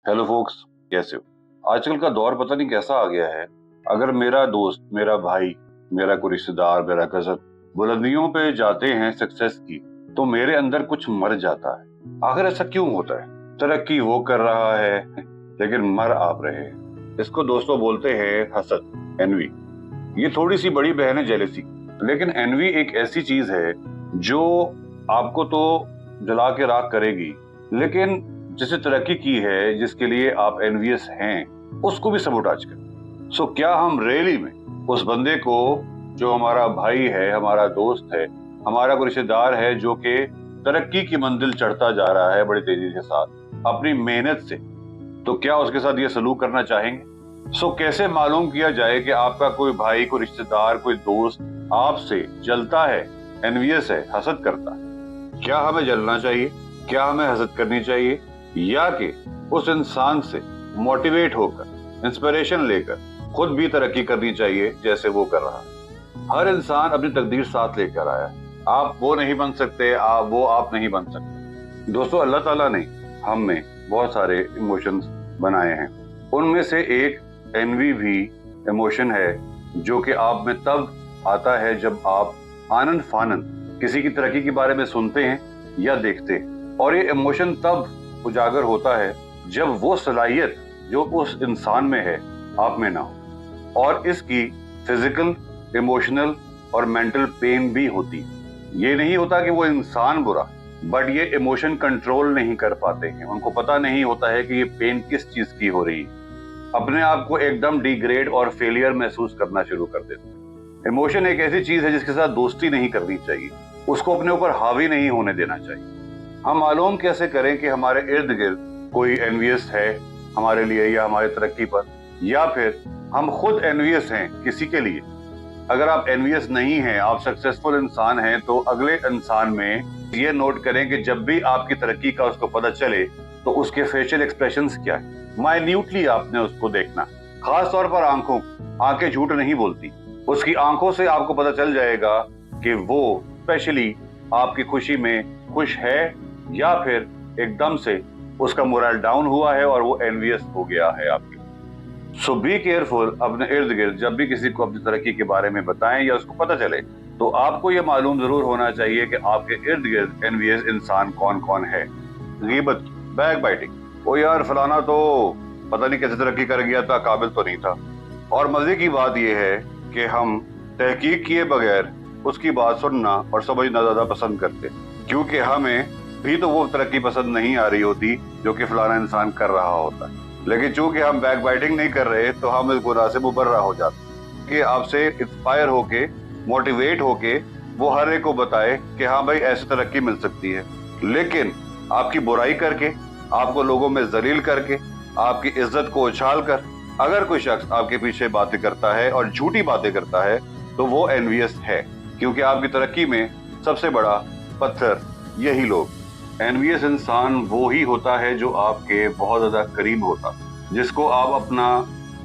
Hello focus, कैसे हो? आजकल का दौर पता नहीं कैसा आ गया है। अगर मेरा दोस्त, मेरा भाई, मेरा कोई रिश्तेदार, मेरा कजन बुलंदियों पे जाते हैं सक्सेस की, तो मेरे अंदर कुछ मर जाता है। आखिर ऐसा क्यों होता है? तरक्की वो कर रहा है लेकिन मर आप रहे हैं। इसको दोस्तों बोलते हैं हसद, एनवी। ये थोड़ी सी बड़ी बहन है जेलसी, लेकिन एनवी एक ऐसी चीज है जो आपको तो जला के राख करेगी, लेकिन जिसे तरक्की की है, जिसके लिए आप एनवियस हैं, उसको भी सबोटाज कर। सो क्या हम रियली में उस बंदे को, जो हमारा भाई है, हमारा दोस्त है, हमारा कोई रिश्तेदार है, जो कि तरक्की की मंजिल चढ़ता जा रहा है बड़ी तेजी के साथ अपनी मेहनत से, तो क्या उसके साथ ये सलूक करना चाहेंगे? सो कैसे मालूम किया जाए कि आपका कोई भाई, कोई रिश्तेदार, कोई दोस्त आपसे जलता है, एनवियस है, हसद करता है? क्या हमें जलना चाहिए? क्या हमें हसद करनी चाहिए? या कि उस इंसान से मोटिवेट होकर, इंस्पिरेशन लेकर खुद भी तरक्की करनी चाहिए जैसे वो कर रहा है? हर इंसान अपनी तकदीर साथ लेकर आया। आप वो नहीं बन सकते, आप नहीं बन सकते। दोस्तों, अल्लाह ताला ने हम में बहुत सारे इमोशंस बनाए हैं। उनमें से एक एनवी भी इमोशन है, जो कि आप में तब आता है जब आप आनंद फानंद किसी की तरक्की के बारे में सुनते हैं या देखते हैं। और ये इमोशन तब उजागर होता है जब वो सलाहियत जो उस इंसान में है आप में ना हो, और इसकी फिजिकल, इमोशनल और मेंटल पेन भी होती है। ये नहीं होता कि वो इंसान बुरा, बट ये इमोशन कंट्रोल नहीं कर पाते हैं। उनको पता नहीं होता है कि ये पेन किस चीज की हो रही है। अपने आप को एकदम डिग्रेड और फेलियर महसूस करना शुरू कर देते हैं। इमोशन एक ऐसी चीज है जिसके साथ दोस्ती नहीं करनी चाहिए, उसको अपने ऊपर हावी नहीं होने देना चाहिए। हम मालूम कैसे करें कि हमारे इर्द गिर्द कोई एनवियस है हमारे लिए या हमारी तरक्की पर, या फिर हम खुद एनवियस हैं किसी के लिए? अगर आप एनवियस नहीं हैं, आप सक्सेसफुल इंसान हैं, तो अगले इंसान में ये नोट करें कि जब भी आपकी तरक्की का उसको पता चले तो उसके फेशियल एक्सप्रेशंस क्या है। माइन्यूटली आपने उसको देखना, खास तौर पर आंखें झूठ नहीं बोलती। उसकी आंखों से आपको पता चल जाएगा कि वो स्पेशली आपकी खुशी में खुश है या फिर एकदम से उसका मोरल डाउन हुआ है और वो एनवियस हो गया है आपके। सो बी केयरफुल। अपने इर्द गिर्द जब भी किसी को अपनी तरक्की के बारे में बताएं या उसको पता चले, तो आपको ये मालूम जरूर होना चाहिए कि आपके इर्द गिर्द एनवियस इंसान कौन कौन है। गीबत, बैक बाइटिंग, ओ यार फलाना तो पता नहीं कैसे तरक्की कर गया था, काबिल तो नहीं था। और मजे की बात यह है कि हम तहकीक किए बगैर उसकी बात सुनना और समझना ज्यादा पसंद करते, क्योंकि हमें भी तो वो तरक्की पसंद नहीं आ रही होती जो कि फलाना इंसान कर रहा होता है। लेकिन चूंकि हम बैक बाइटिंग नहीं कर रहे, तो हम इस गुनाह से मुबर्रा हो जाते कि आपसे इंस्पायर होके, मोटिवेट होके वो हर एक को बताए कि हाँ भाई ऐसी तरक्की मिल सकती है। लेकिन आपकी बुराई करके, आपको लोगों में जलील करके, आपकी इज्जत को उछाल कर अगर कोई शख्स आपके पीछे बातें करता है और झूठी बातें करता है, तो वो एनवियस है, क्योंकि आपकी तरक्की में सबसे बड़ा पत्थर यही लोग। एनवियस इंसान वो ही होता है जो आपके बहुत ज्यादा करीब होता, जिसको आप अपना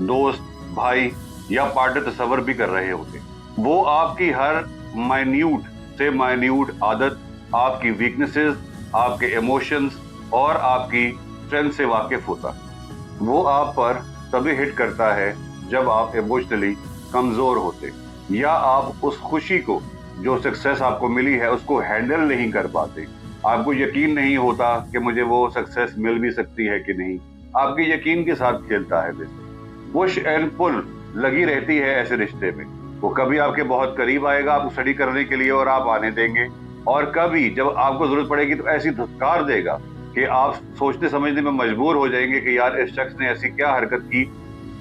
दोस्त, भाई या पार्टनर तस्वर भी कर रहे होते। वो आपकी हर माइन्यूट से माइन्यूट आदत, आपकी वीकनेसेस, आपके इमोशंस और आपकी स्ट्रेंथ से वाकिफ होता। वो आप पर तभी हिट करता है जब आप इमोशनली कमजोर होते, या आप उस खुशी को, जो सक्सेस आपको मिली है, उसको हैंडल नहीं कर पाते। आपको यकीन नहीं होता कि मुझे वो सक्सेस मिल भी सकती है कि नहीं। आपके यकीन के साथ खेलता है। पुश एंड पुल लगी रहती है ऐसे रिश्ते में। वो कभी आपके बहुत करीब आएगा आपको स्टडी करने के लिए और आप आने देंगे, और कभी जब आपको जरूरत पड़ेगी तो ऐसी धुतकार देगा कि आप सोचने समझने में मजबूर हो जाएंगे कि यार इस शख्स ने ऐसी क्या हरकत की।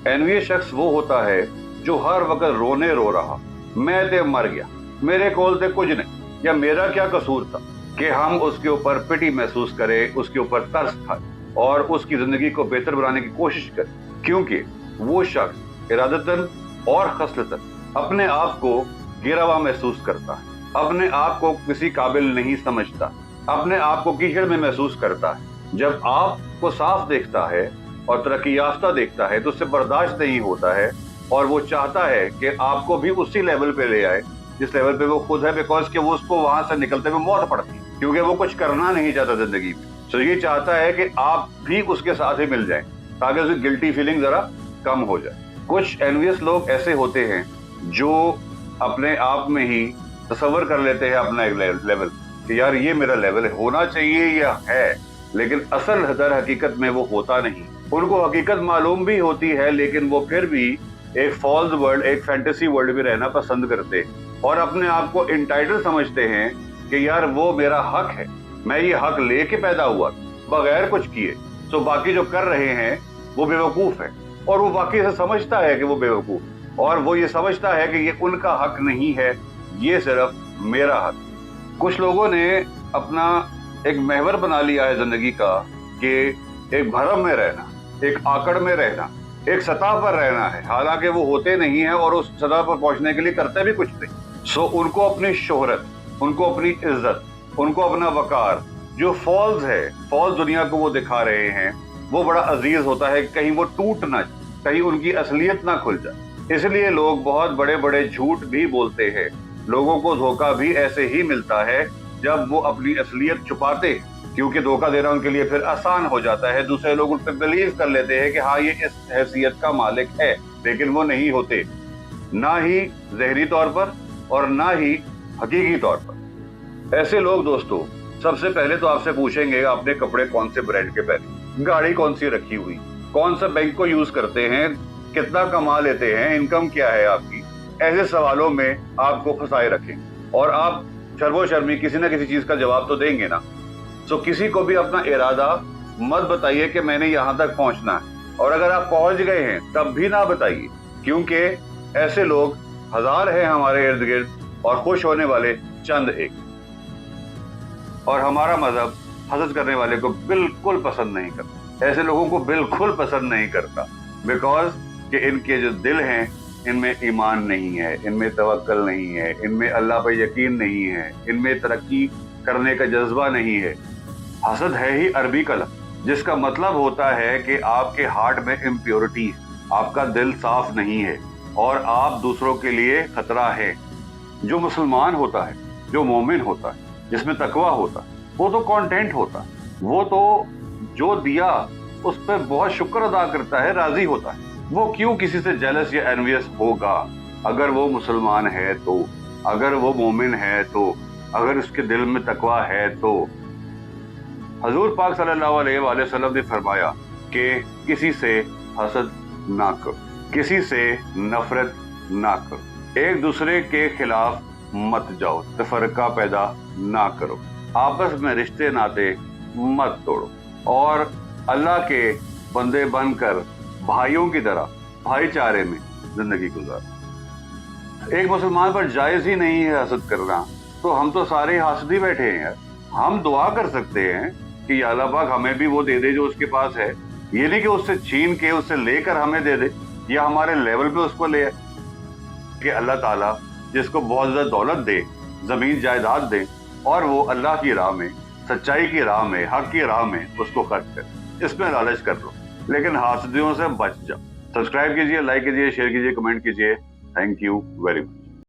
एनवियस शख्स वो होता है जो हर वक्त रोने रो रहा, मैं ते मर गया, मेरे कोल ते कुछ नहीं, या मेरा क्या कसूर था, कि हम उसके ऊपर पिटी महसूस करें, उसके ऊपर तरस खाएं और उसकी जिंदगी को बेहतर बनाने की कोशिश करें, क्योंकि वो शख्स इरादतन और खसलतन अपने आप को गिरा हुआ महसूस करता है, अपने आप को किसी काबिल नहीं समझता, अपने आप को कीचड़ में महसूस करता है। जब आपको साफ देखता है और तरक्की याफ्ता देखता है तो उससे बर्दाश्त नहीं होता है, और वो चाहता है कि आपको भी उसी लेवल पे ले आए जिस लेवल पे वो खुद है, बिकॉज कि वो उसको वहां से निकलते हुए मौत पड़ती है, क्योंकि वो कुछ करना नहीं चाहता जिंदगी में। तो ये चाहता है कि आप भी उसके साथ ही मिल जाएं ताकि उसकी गिल्टी फीलिंग जरा कम हो जाए। कुछ एनवियस लोग ऐसे होते हैं जो अपने आप में ही तसव्वुर कर लेते हैं अपना एक लेवल कि यार ये मेरा लेवल होना चाहिए या है, लेकिन असल दर हकीकत में वो होता नहीं। उनको हकीकत मालूम भी होती है, लेकिन वो फिर भी एक फॉल्स वर्ल्ड, एक फैंटेसी वर्ल्ड में रहना पसंद करते हैं और अपने आप को इंटाइटल समझते हैं कि यार वो मेरा हक है, मैं ये हक लेके पैदा हुआ बगैर कुछ किए। तो बाकी जो कर रहे हैं वो बेवकूफ है और वो बाकी से समझता है कि वो बेवकूफ, और वो ये समझता है कि ये उनका हक नहीं है, ये सिर्फ मेरा हक। कुछ लोगों ने अपना एक महवर बना लिया है जिंदगी का कि एक भरम में रहना, एक आकड़ में रहना, एक सतह पर रहना है, हालांकि वो होते नहीं है और उस सतह पर पहुंचने के लिए करते भी कुछ नहीं। सो उनको अपनी शोहरत, उनको अपनी इज्जत, उनको अपना वकार जो फॉल्स है, फॉल्स दुनिया को वो दिखा रहे हैं, वो बड़ा अजीज होता है कहीं वो टूट ना, कहीं उनकी असलियत ना खुल जाए। इसलिए लोग बहुत बड़े बड़े झूठ भी बोलते हैं। लोगों को धोखा भी ऐसे ही मिलता है जब वो अपनी असलियत छुपाते हैं, क्योंकि धोखा देना उनके लिए फिर आसान हो जाता है। दूसरे लोग उन पर बिलीव कर लेते हैं कि हाँ ये इस हैसियत का मालिक है, लेकिन वो नहीं होते, ना ही ज़हनी तौर पर और ना ही हकीकी तौर पर। ऐसे लोग दोस्तों सबसे पहले तो आपसे पूछेंगे आपने कपड़े कौन से ब्रांड के पहने, गाड़ी कौन सी रखी हुई, कौन सा बैंक को यूज करते हैं, कितना कमा लेते हैं, इनकम क्या है आपकी। ऐसे सवालों में आपको फंसाए रखेंगे और आप शर्मो शर्मी किसी ना किसी चीज का जवाब तो देंगे ना। तो किसी को भी अपना इरादा मत बताइए कि मैंने यहाँ तक पहुंचना है, और अगर आप पहुंच गए हैं तब भी ना बताइए, क्योंकि ऐसे लोग हजार हैं हमारे इर्द गिर्द और खुश होने वाले चंद एक। और हमारा मजहब हसद करने वाले को बिल्कुल पसंद नहीं करता, ऐसे लोगों को बिल्कुल पसंद नहीं करता, बिकॉज कि इनके जो दिल हैं इनमें ईमान नहीं है, इनमें तवक्कल नहीं है, इनमें अल्लाह पर यकीन नहीं है, इनमें तरक्की करने का जज्बा नहीं है। हसद है ही अरबी का लफ्ज़ जिसका मतलब होता है कि आपके हार्ट में इम्प्योरिटी है, आपका दिल साफ नहीं है और आप दूसरों के लिए खतरा है। जो मुसलमान होता है, जो मोमिन होता है, जिसमें तकवा होता है, वो तो कॉन्टेंट होता है, वो तो जो दिया उस पर बहुत शुक्र अदा करता है, राजी होता है। वो क्यों किसी से जेलस या एनवियस होगा? अगर वो मुसलमान है तो, अगर वो मोमिन है तो, अगर उसके दिल में तकवा है तो। हजूर पाक सल्लल्लाहु अलैहि वसल्लम ने फरमाया कि किसी से हसद ना करो, किसी से नफरत ना करो, एक दूसरे के खिलाफ मत जाओ, तफरका पैदा ना करो, आपस में रिश्ते नाते मत तोड़ो और अल्लाह के बंदे बनकर भाइयों की तरह भाईचारे में जिंदगी गुजारो। एक मुसलमान पर जायज ही नहीं है हसद करना, तो हम तो सारे हासदी बैठे हैं यार। हम दुआ कर सकते हैं कि या अल्लाह पाक हमें भी वो दे दे जो उसके पास है, ये नहीं कि उससे छीन के उससे लेकर हमें दे दे या हमारे लेवल पे उसको ले आए। कि अल्लाह ताला जिसको बहुत ज्यादा दौलत दे, जमीन जायदाद दे और वो अल्लाह की राह में, सच्चाई की राह में, हक की राह में उसको खर्च करे, इसमें लालच कर लो, लेकिन हासदियों से बच जाओ। सब्सक्राइब कीजिए, लाइक कीजिए, शेयर कीजिए, कमेंट कीजिए। Thank you very much.